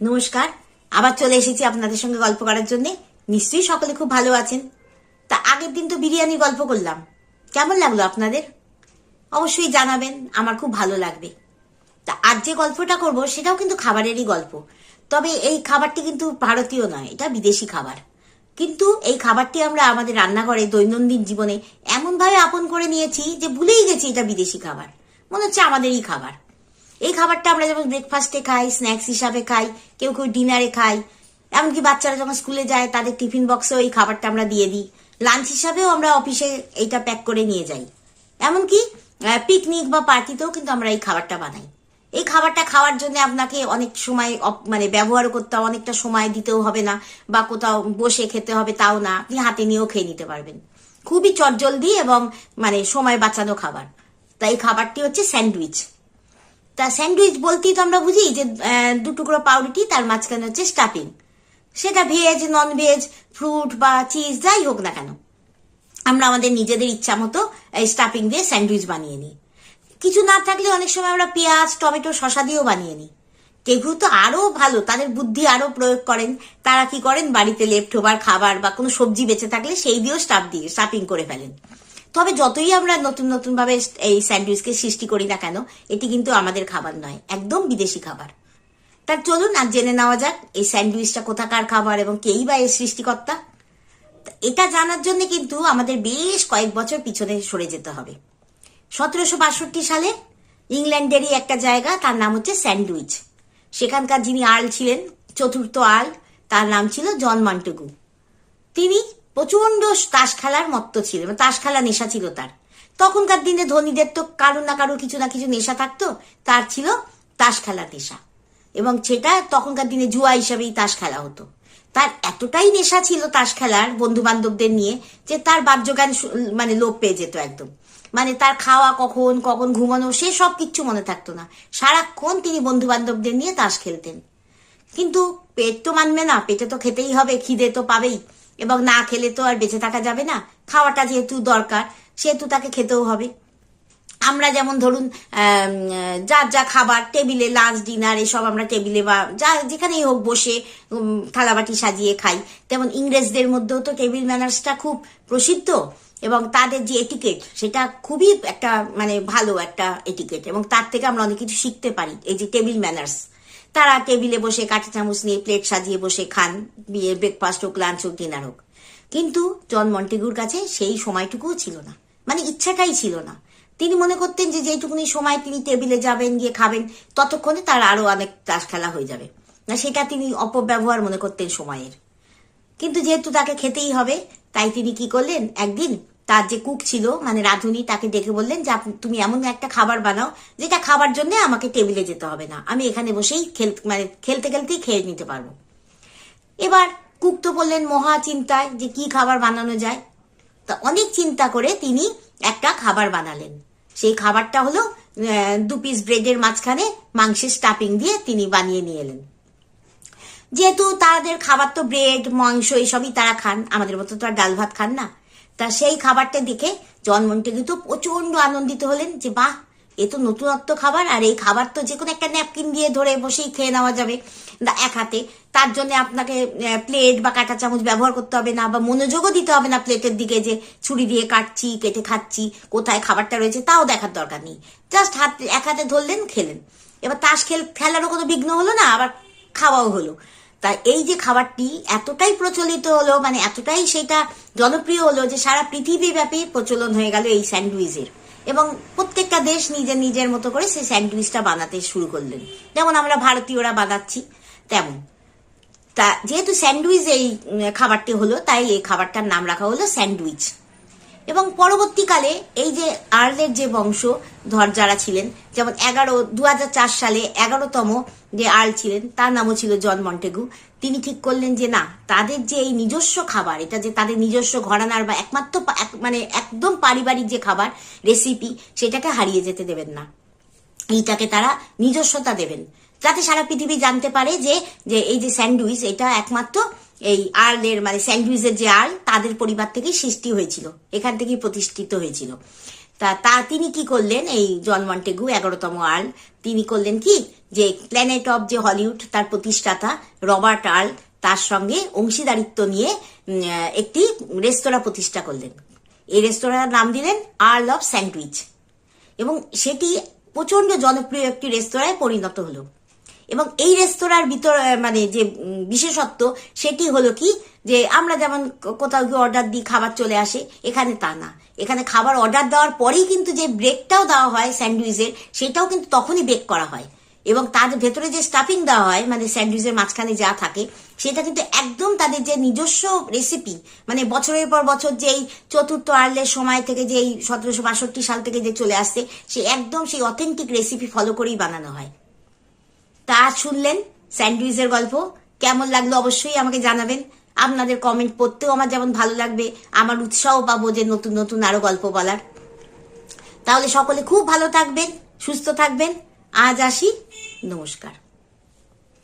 নমস্কার। আবার চলে এসেছি আপনাদের সঙ্গে গল্প করার জন্য। নিশ্চয়ই সকলে খুব ভালো আছেন। তা আগের দিন তো বিরিয়ানি গল্প করলাম, কেমন লাগলো আপনাদের অবশ্যই জানাবেন, আমার খুব ভালো লাগবে। তা আজ যে গল্পটা করব সেটাও কিন্তু খাবারেরই গল্প, তবে এই খাবারটি কিন্তু ভারতীয় নয়, এটা বিদেশি খাবার। কিন্তু এই খাবারটি আমরা আমাদের রান্নাঘরে দৈনন্দিন জীবনে এমনভাবে আপন করে নিয়েছি যে ভুলেই গেছি এটা বিদেশি খাবার, মনে হচ্ছে আমাদেরই খাবার। এই খাবারটা আমরা যেমন ব্রেকফাস্টে খাই, স্ন্যাক্স হিসাবে খাই, কেউ কেউ ডিনারে খাই, এমনকি বাচ্চারা যখন স্কুলে যায় তাদের টিফিন বক্সেও এই খাবারটা আমরা দিয়ে দিই। লাঞ্চ হিসাবেও আমরা অফিসে এইটা প্যাক করে নিয়ে যাই। এমনকি পিকনিক বা পার্টিতেও কিন্তু আমরা এই খাবারটা বানাই। এই খাবারটা খাওয়ার জন্য আপনাকে অনেক সময় মানে ব্যবহারও করতে হবে, অনেকটা সময় দিতেও হবে না, বা কোথাও বসে খেতে হবে তাও না, আপনি হাতে নিয়েও খেয়ে নিতে পারবেন। খুবই চটজলদি এবং মানে সময় বাঁচানো খাবার। তাই এই খাবারটি হচ্ছে স্যান্ডউইচ। তা স্যান্ডউইচ বলতেই তো আমরা বুঝি যে দু টুকরো পাউরুটি, তার মাঝখানে হচ্ছে স্টাফিং। সেটা ভেজ, নন ভেজ, ফ্রুট বা চিজ যাই হোক না কেন, আমরা আমাদের নিজেদের ইচ্ছা মতো এই স্টাফিং দিয়ে স্যান্ডউইচ বানিয়ে নিই। কিছু না থাকলে অনেক সময় আমরা পেঁয়াজ, টমেটো, শসা দিয়েও বানিয়ে নিই। কেউ তো আরো ভালো, তাদের বুদ্ধি আরো প্রয়োগ করেন। তারা কি করেন, বাড়িতে লেফট ওভার খাবার বা কোনো সবজি বেঁচে থাকলে সেই দিয়েও স্টাফিং করে ফেলেন। তবে যতই আমরা নতুন নতুন ভাবে এই স্যান্ডউইচকে সৃষ্টি করি না কেন, এটি কিন্তু আমাদের খাবার নয়, একদম বিদেশি খাবার। তার চলুন আর জেনে নেওয়া যাক এই স্যান্ডউইচটা কোথাকার খাবার এবং কেই বা এর সৃষ্টিকর্তা। এটা জানার জন্য কিন্তু আমাদের বেশ কয়েক বছর পিছনে সরে যেতে হবে। 1762 সালে ইংল্যান্ডেরই একটা জায়গা, তার নাম হচ্ছে স্যান্ডউইচ। সেখানকার যিনি আর্ল ছিলেন, চতুর্থ আর্ল, তার নাম ছিল জন মন্টেগু। তিনি প্রচন্ড তাস খেলার মত্ত ছিলেন, তাস খেলা নেশা ছিল তার। তখনকার দিনে ধনীদের তো কারুর না কারুর কিছু না কিছু নেশা থাকতো, তার ছিল তাস খেলার নেশা। এবং সেটা তখনকার দিনে জুয়া হিসাবেই তাস খেলা হতো। তার এতটাই নেশা ছিল তাস খেলার বন্ধু বান্ধবদের নিয়ে যে তার বাহ্যজ্ঞান মানে লোপ পেয়ে যেত একদম। মানে তার খাওয়া কখন কখন ঘুমানো সে সব কিচ্ছু মনে থাকতো না, সারাক্ষণ তিনি বন্ধু বান্ধবদের নিয়ে তাস খেলতেন। কিন্তু পেট তো মানবে না, পেটে তো খেতেই হবে, খিদে তো পাবেই, এবং না খেলে তো আর বেঁচে থাকা যাবে না। খাওয়াটা যেহেতু দরকার সেহেতু তাকে খেতেও হবে। আমরা যেমন ধরুন যার যা খাবার টেবিলে, লাঞ্চ ডিনার এসব আমরা টেবিলে বা যা যেখানেই হোক বসে থালাবাটি সাজিয়ে খাই, তেমন ইংরেজদের মধ্যেও তো টেবিল ম্যানার্সটা খুব প্রসিদ্ধ, এবং তাদের যে এটিকেট সেটা খুবই একটা মানে ভালো একটা এটিকেট, এবং তার থেকে আমরা অনেক কিছু শিখতে পারি। এই যে টেবিল ম্যানার্স, তারা টেবিলে বসে কাঁটা চামচ নিয়ে প্লেট সাজিয়ে বসে খান, বিয়ে ব্রেকফাস্ট হোক, লাঞ্চ হোক, ডিনার হোক। কিন্তু জন মন্টেগুর কাছে সেই সময়টুকুও ছিল না, মানে ইচ্ছাটাই ছিল না। তিনি মনে করতেন যে যেটুকুনি সময় তিনি টেবিলে যাবেন, গিয়ে খাবেন, ততক্ষণে তার আরো অনেক তাস খেলা হয়ে যাবে না, সেটা তিনি অপব্যবহার মনে করতেন সময়ের। কিন্তু যেহেতু তাকে খেতেই হবে, তাই তিনি কি করলেন, একদিন তার যে কুক ছিল মানে রাঁধুনি, তাকে ডেকে বললেন যে তুমি এমন একটা খাবার বানাও যেটা খাবার জন্য আমাকে টেবিলে যেতে হবে না, আমি এখানে বসেই মানে খেলতে খেলতেই খেয়ে নিতে পারবো। এবার কুক তো বললেন মহা চিন্তায় যে কি খাবার বানানো যায়। তা অনেক চিন্তা করে তিনি একটা খাবার বানালেন। সেই খাবারটা হলো 2 পিস ব্রেডের মাঝখানে মাংসের স্টাফিং দিয়ে তিনি বানিয়ে নিয়ে এলেন। যেহেতু তাদের খাবার তো ব্রেড, মাংস এইসবই তারা খান, আমাদের মতো তো আর ডাল ভাত খান না। তা সেই খাবারটা দেখে জন মন্টেগু তো প্রচন্ড আনন্দিত হলেন যে বাহ, এ তো নতুনত্ব খাবার, আর এই খাবার তো যে কোনো একটা ন্যাপকিন দিয়ে ধরে বসেই খেয়ে নেওয়া যাবে এক হাতে। তার জন্য আপনাকে প্লেট বা কাঁটা চামচ ব্যবহার করতে হবে না, বা মনোযোগও দিতে হবে না প্লেটের দিকে যে ছুরি দিয়ে কাটছি, কেটে খাচ্ছি, কোথায় খাবারটা রয়েছে তাও দেখার দরকার নেই। জাস্ট এক হাতে ধরলেন, খেলেন। এবার তাস খেলারও কোনো বিঘ্ন হলো না, আবার খাওয়াও হলো। তা এই যে খাবারটি এতটাই প্রচলিত হলো, মানে এতটাই সেটা জনপ্রিয় হলো যে সারা পৃথিবীব্যাপী প্রচলন হয়ে গেল এই স্যান্ডউইচের, এবং প্রত্যেকটা দেশ নিজের নিজের মতো করে সেই স্যান্ডউইচটা বানাতে শুরু করলেন, যেমন আমরা ভারতীয়রা বানাচ্ছি তেমন। তা যেহেতু স্যান্ডউইচ এই খাবারটি হলো, তাই এই খাবারটার নাম রাখা হলো স্যান্ডউইচ। এবং পরবর্তীকালে এই যে আর্লের যে বংশধর যারা ছিলেন, যেমন 2004 সালে 11তম যে আর্ল ছিলেন, তার নামও ছিল জন মন্টেগু। তিনি ঠিক করলেন যে না, তাদের যে এই নিজস্ব খাবার, এটা যে তাদের নিজস্ব ঘরানার বা একমাত্র মানে একদম পারিবারিক যে খাবার রেসিপি, সেটাকে হারিয়ে যেতে দেবেন না। এইটাকে তারা নিজস্বতা দেবেন, যাতে সারা পৃথিবী জানতে পারে যে যে এই যে স্যান্ডউইচ, এটা একমাত্র এই আর্লের মানে স্যান্ডউইচের যে আর্ল, তাদের পরিবার থেকেই সৃষ্টি হয়েছিল, এখান থেকেই প্রতিষ্ঠিত হয়েছিল। তা তিনি কি করলেন, এই জন মন্টেগু 11তম আর্ল, তিনি করলেন কি, যে প্ল্যানেট অফ যে হলিউড তার প্রতিষ্ঠাতা রবার্ট আর্ল, তার সঙ্গে অংশীদারিত্ব নিয়ে একটি রেস্তোরাঁ প্রতিষ্ঠা করলেন। এই রেস্তোরাঁর নাম দিলেন আর্ল অফ স্যান্ডউইচ, এবং সেটি প্রচন্ড জনপ্রিয় একটি রেস্তোরাঁয় পরিণত হলো। এবং এই রেস্তোরাঁর ভিতর মানে যে বিশেষত্ব সেটি হলো কি, যে আমরা যেমন কোথাও গিয়ে অর্ডার দিই, খাবার চলে আসে, এখানে তা না। এখানে খাবার অর্ডার দেওয়ার পরেই কিন্তু যে ব্রেকটাও দেওয়া হয় স্যান্ডউইচের, সেটাও কিন্তু তখনই বেক করা হয়, এবং তার ভেতরে যে স্টাফিং দেওয়া হয়, মানে স্যান্ডউইচের মাঝখানে যা থাকে, সেটা কিন্তু একদম তাদের যে নিজস্ব রেসিপি, মানে বছরের পর বছর যে এই চতুর্থ আর্লের সময় থেকে, যে এই 1762 সাল থেকে যে চলে আসছে, সে একদম সেই অথেন্টিক রেসিপি ফলো করেই বানানো হয়। তা শুনলেন স্যান্ডউইচের গল্প, কেমন লাগলো অবশ্যই আমাকে জানাবেন। আপনাদের কমেন্ট পড়তেও আমার যেমন ভালো লাগবে, আমার উৎসাহ পাবো যে নতুন নতুন আরো গল্প বলার। তাহলে সকলে খুব ভালো থাকবেন, সুস্থ থাকবেন। আজ আসি, নমস্কার।